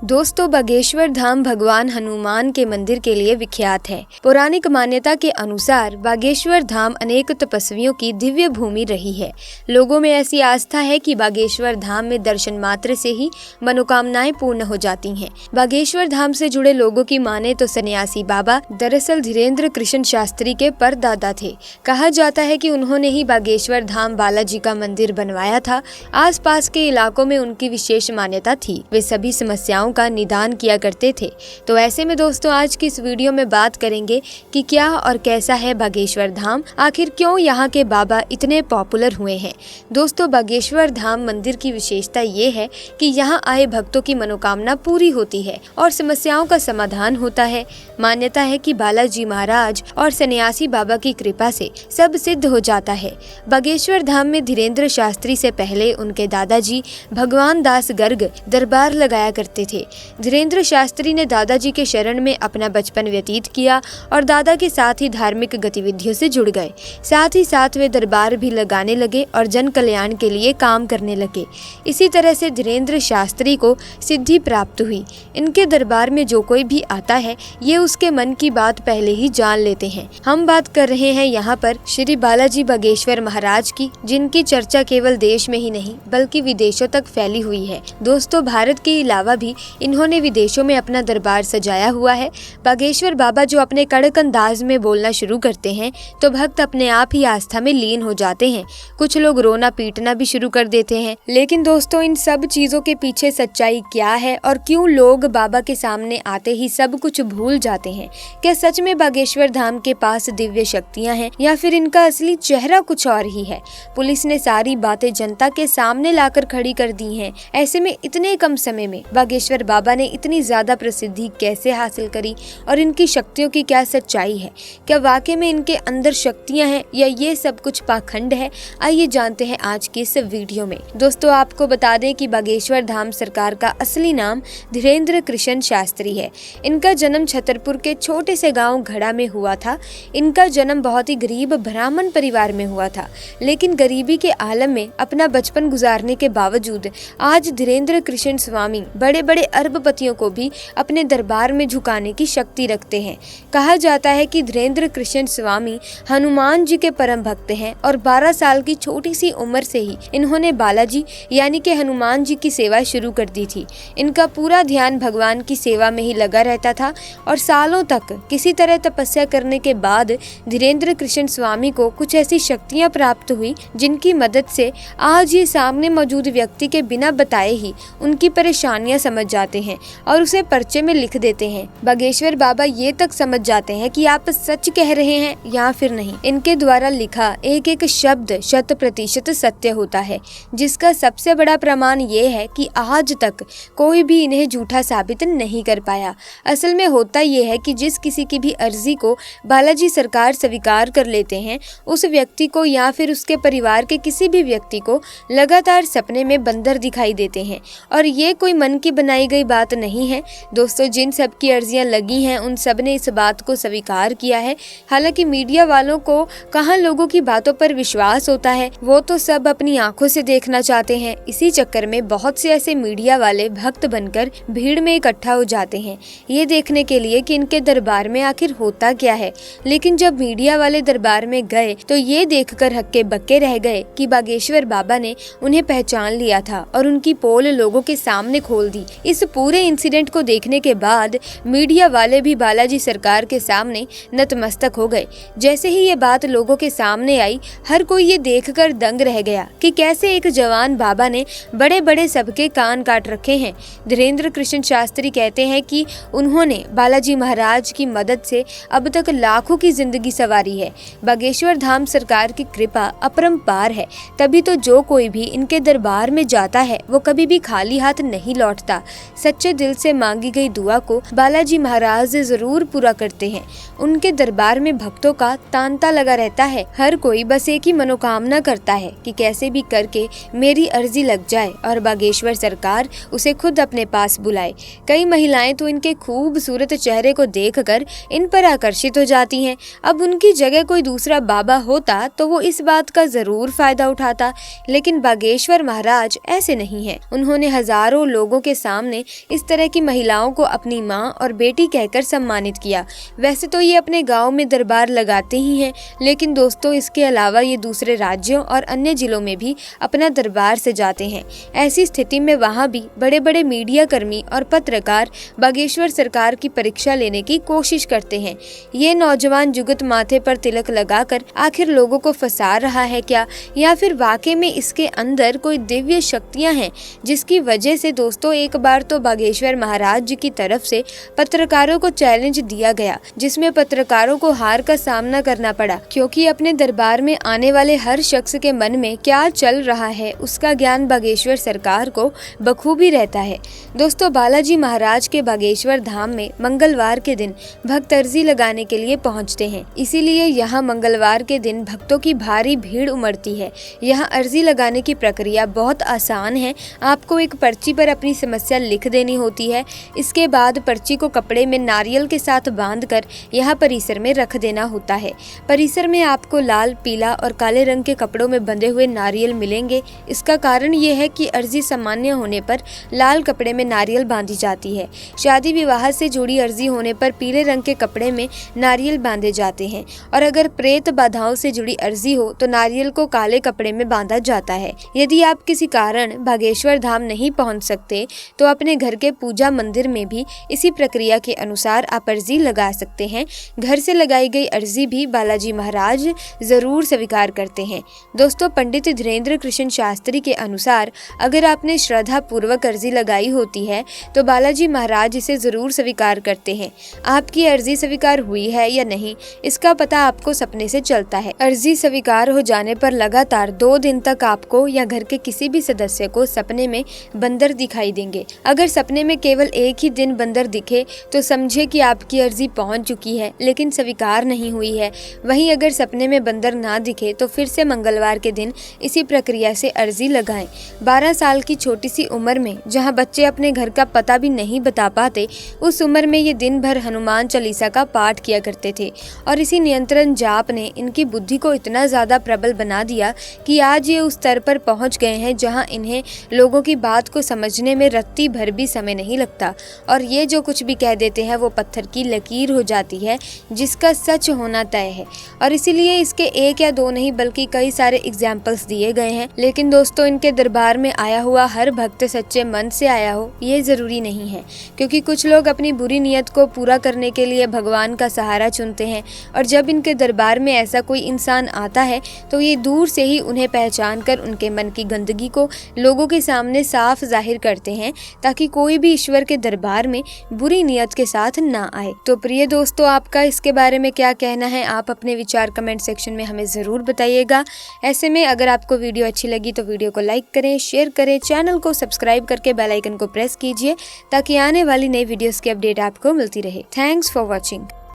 दोस्तों, बागेश्वर धाम भगवान हनुमान के मंदिर के लिए विख्यात है। पौराणिक मान्यता के अनुसार बागेश्वर धाम अनेक तपस्वियों की दिव्य भूमि रही है। लोगों में ऐसी आस्था है कि बागेश्वर धाम में दर्शन मात्र से ही मनोकामनाएं पूर्ण हो जाती हैं। बागेश्वर धाम से जुड़े लोगों की माने तो सन्यासी बाबा दरअसल धीरेन्द्र कृष्ण शास्त्री के परदादा थे। कहा जाता है कि उन्होंने ही बागेश्वर धाम बालाजी का मंदिर बनवाया था। आसपास के इलाकों में उनकी विशेष मान्यता थी। वे सभी समस्याओं का निदान किया करते थे। तो ऐसे में दोस्तों, आज की इस वीडियो में बात करेंगे कि क्या और कैसा है बागेश्वर धाम, आखिर क्यों यहाँ के बाबा इतने पॉपुलर हुए हैं। दोस्तों, बागेश्वर धाम मंदिर की विशेषता ये है कि यहाँ आए भक्तों की मनोकामना पूरी होती है और समस्याओं का समाधान होता है। मान्यता है कि बालाजी महाराज और सन्यासी बाबा की कृपा से सब सिद्ध हो जाता है। बागेश्वर धाम में धीरेन्द्र शास्त्री से पहले उनके दादाजी भगवान दास गर्ग दरबार लगाया करते थे। धीरेन्द्र शास्त्री ने दादाजी के शरण में अपना बचपन व्यतीत किया और दादा के साथ ही धार्मिक गतिविधियों से जुड़ गए। साथ ही साथ वे दरबार भी लगाने लगे और जन कल्याण के लिए काम करने लगे। इसी तरह से धीरेन्द्र शास्त्री को सिद्धि प्राप्त हुई। इनके दरबार में जो कोई भी आता है, ये उसके मन की बात पहले ही जान लेते हैं। हम बात कर रहे हैं यहाँ पर श्री बालाजी बागेश्वर महाराज की, जिनकी चर्चा केवल देश में ही नहीं बल्कि विदेशों तक फैली हुई है। दोस्तों, भारत के अलावा भी इन्होंने विदेशों में अपना दरबार सजाया हुआ है। बागेश्वर बाबा जो अपने कड़क अंदाज में बोलना शुरू करते हैं तो भक्त अपने आप ही आस्था में लीन हो जाते हैं। कुछ लोग रोना पीटना भी शुरू कर देते हैं। लेकिन दोस्तों, इन सब चीजों के पीछे सच्चाई क्या है और क्यों लोग बाबा के सामने आते ही सब कुछ भूल जाते हैं? क्या सच में बागेश्वर धाम के पास दिव्य शक्तियाँ हैं या फिर इनका असली चेहरा कुछ और ही है? पुलिस ने सारी बातें जनता के सामने लाकर खड़ी कर दी हैं। ऐसे में इतने कम समय में बागेश्वर बाबा ने इतनी ज्यादा प्रसिद्धि कैसे हासिल करी और इनकी शक्तियों की क्या सच्चाई है? क्या वाकई में इनके अंदर शक्तियां हैं या ये सब कुछ पाखंड है? आइए जानते हैं आज की इस वीडियो में। दोस्तों, आपको बता दें कि बागेश्वर धाम सरकार का असली नाम धीरेन्द्र कृष्ण शास्त्री है। इनका जन्म छतरपुर के छोटे से गाँव घड़ा में हुआ था। इनका जन्म बहुत ही गरीब ब्राह्मण परिवार में हुआ था, लेकिन गरीबी के आलम में अपना बचपन गुजारने के बावजूद आज धीरेन्द्र कृष्ण स्वामी बड़े बड़े अरबपतियों को भी अपने दरबार में झुकाने की शक्ति रखते हैं। कहा जाता है कि धीरेन्द्र कृष्ण स्वामी हनुमान जी के परम भक्त हैं और 12 साल की छोटी सी उम्र से ही इन्होंने बालाजी यानी कि हनुमान जी की सेवा शुरू कर दी थी। इनका पूरा ध्यान भगवान की सेवा में ही लगा रहता था और सालों तक किसी तरह तपस्या करने के बाद धीरेन्द्र कृष्ण स्वामी को कुछ ऐसी शक्तियाँ प्राप्त हुई जिनकी मदद से आज ये सामने मौजूद व्यक्ति के बिना बताए ही उनकी परेशानियां समझ जाते हैं और उसे पर्चे में लिख देते हैं। बागेश्वर बाबा ये तक समझ जाते हैं कि आप सच कह रहे हैं या फिर नहीं। इनके द्वारा लिखा एक एक शब्द 100% सत्य होता है, जिसका सबसे बड़ा प्रमाण ये है कि आज तक कोई भी इन्हें झूठा साबित नहीं कर पाया। असल में होता ये है कि जिस किसी की भी अर्जी को बालाजी सरकार स्वीकार कर लेते हैं, उस व्यक्ति को या फिर उसके परिवार के किसी भी व्यक्ति को लगातार सपने में बंदर दिखाई देते हैं। और ये कोई मन की बनाई गई बात नहीं है। दोस्तों, जिन सब की अर्जियां लगी हैं उन सब ने इस बात को स्वीकार किया है। हालांकि मीडिया वालों को कहां लोगों की बातों पर विश्वास होता है, वो तो सब अपनी आंखों से देखना चाहते हैं। इसी चक्कर में बहुत से ऐसे मीडिया वाले भक्त बनकर भीड़ में इकट्ठा हो जाते हैं, ये देखने के लिए कि इनके दरबार में आखिर होता क्या है। लेकिन जब मीडिया वाले दरबार में गए तो ये देखकर हक्के बक्के रह गए कि बागेश्वर बाबा ने उन्हें पहचान लिया था और उनकी पोल लोगों के सामने खोल दी। इस पूरे इंसिडेंट को देखने के बाद मीडिया वाले भी बालाजी सरकार के सामने नतमस्तक हो गए। जैसे ही ये बात लोगों के सामने आई, हर कोई ये देखकर दंग रह गया कि कैसे एक जवान बाबा ने बड़े बड़े सबके कान काट रखे हैं। धीरेन्द्र कृष्ण शास्त्री कहते हैं कि उन्होंने बालाजी महाराज की मदद से अब तक लाखों की जिंदगी संवारी है। बागेश्वर धाम सरकार की कृपा अपरंपार है, तभी तो जो कोई भी इनके दरबार में जाता है वो कभी भी खाली हाथ नहीं लौटता। सच्चे दिल से मांगी गई दुआ को बालाजी महाराज जरूर पूरा करते हैं। उनके दरबार में भक्तों का तांता लगा रहता है। हर कोई बस एक ही मनोकामना करता है कि कैसे भी करके मेरी अर्जी लग जाए और बागेश्वर सरकार उसे खुद अपने पास बुलाए। कई महिलाएं तो इनके खूबसूरत चेहरे को देखकर इन पर आकर्षित हो जाती हैं। अब उनकी जगह कोई दूसरा बाबा होता तो वो इस बात का जरूर फायदा उठाता, लेकिन बागेश्वर महाराज ऐसे नहीं हैं। उन्होंने हजारों लोगों के सामने ने इस तरह की महिलाओं को अपनी माँ और बेटी कहकर सम्मानित किया। वैसे तो ये अपने गाँव में दरबार लगाते ही हैं, लेकिन दोस्तों इसके अलावा ये दूसरे राज्यों और अन्य जिलों में भी अपना दरबार सजाते हैं। ऐसी स्थिति में वहाँ भी बड़े बड़े मीडिया कर्मी और पत्रकार बागेश्वर सरकार की परीक्षा लेने की कोशिश करते हैं। ये नौजवान जुगत माथे पर तिलक लगाकर आखिर लोगों को फंसा रहा है क्या, या फिर वाकई में इसके अंदर कोई दिव्य शक्तियां हैं, जिसकी वजह से दोस्तों एक बार तो बागेश्वर महाराज जी की तरफ से पत्रकारों को चैलेंज दिया गया, जिसमें पत्रकारों को हार का सामना करना पड़ा, क्योंकि अपने दरबार में आने वाले हर शख्स के मन में क्या चल रहा है उसका ज्ञान बागेश्वर सरकार को बखूबी रहता है। दोस्तों बालाजी महाराज के बागेश्वर धाम में मंगलवार के दिन भक्त अर्जी लगाने के लिए पहुंचते हैं, इसीलिए यहाँ मंगलवार के दिन भक्तों की भारी भीड़ उमड़ती है। यहाँ अर्जी लगाने की प्रक्रिया बहुत आसान है। आपको एक पर्ची पर अपनी समस्या लिख देनी होती है। इसके बाद पर्ची को कपड़े में नारियल के साथ बांधकर यहाँ परिसर में रख देना होता है। परिसर में आपको लाल, पीला और काले रंग के कपड़ों में बंधे हुए नारियल मिलेंगे। इसका कारण ये है कि अर्जी सामान्य होने पर लाल कपड़े में नारियल बांधी जाती है। शादी विवाह से जुड़ी अर्जी होने पर पीले रंग के कपड़े में नारियल बांधे जाते हैं, और अगर प्रेत बाधाओं से जुड़ी अर्जी हो तो नारियल को काले कपड़े में बांधा जाता है। यदि आप किसी कारण बागेश्वर धाम नहीं पहुंच सकते तो अपने घर के पूजा मंदिर में भी इसी प्रक्रिया के अनुसार आप अर्जी लगा सकते हैं। घर से लगाई गई अर्जी भी बालाजी महाराज जरूर स्वीकार करते हैं। दोस्तों पंडित धीरेन्द्र कृष्ण शास्त्री के अनुसार अगर आपने श्रद्धा पूर्वक अर्जी लगाई होती है तो बालाजी महाराज इसे जरूर स्वीकार करते हैं। आपकी अर्जी स्वीकार हुई है या नहीं, इसका पता आपको सपने से चलता है। अर्जी स्वीकार हो जाने पर लगातार 2 दिन तक आपको या घर के किसी भी सदस्य को सपने में बंदर दिखाई देंगे। अगर सपने में केवल एक ही दिन बंदर दिखे तो समझे कि आपकी अर्जी पहुंच चुकी है लेकिन स्वीकार नहीं हुई है। वहीं अगर सपने में बंदर ना दिखे तो फिर से मंगलवार के दिन इसी प्रक्रिया से अर्जी लगाएं। 12 साल की छोटी सी उम्र में जहां बच्चे अपने घर का पता भी नहीं बता पाते, उस उम्र में ये दिन भर हनुमान चालीसा का पाठ किया करते थे, और इसी नियंत्रण जाप ने इनकी बुद्धि को इतना ज्यादा प्रबल बना दिया कि आज ये उस स्तर पर पहुंच गए हैं जहां इन्हें लोगों की बात को समझने में रत्ती भर भी समय नहीं लगता, और ये जो कुछ भी कह देते हैं वो पत्थर की लकीर हो जाती है जिसका सच होना तय है। और इसीलिए इसके 1 या 2 नहीं बल्कि कई सारे एग्जाम्पल्स दिए गए हैं। लेकिन दोस्तों इनके दरबार में आया हुआ हर भक्त सच्चे मन से आया हो ये जरूरी नहीं है, क्योंकि कुछ लोग अपनी बुरी नीयत को पूरा करने के लिए भगवान का सहारा चुनते हैं, और जब इनके दरबार में ऐसा कोई इंसान आता है तो ये दूर से ही उन्हें पहचान कर उनके मन की गंदगी को लोगों के सामने साफ जाहिर करते हैं, ताकि कोई भी ईश्वर के दरबार में बुरी नीयत के साथ ना आए। तो प्रिय दोस्तों आपका इसके बारे में क्या कहना है, आप अपने विचार कमेंट सेक्शन में हमें जरूर बताइएगा। ऐसे में अगर आपको वीडियो अच्छी लगी तो वीडियो को लाइक करें, शेयर करें, चैनल को सब्सक्राइब करके बेल आइकन को प्रेस कीजिए ताकि आने वाली नई वीडियोस की अपडेट आपको मिलती रहे। Thanks for watching.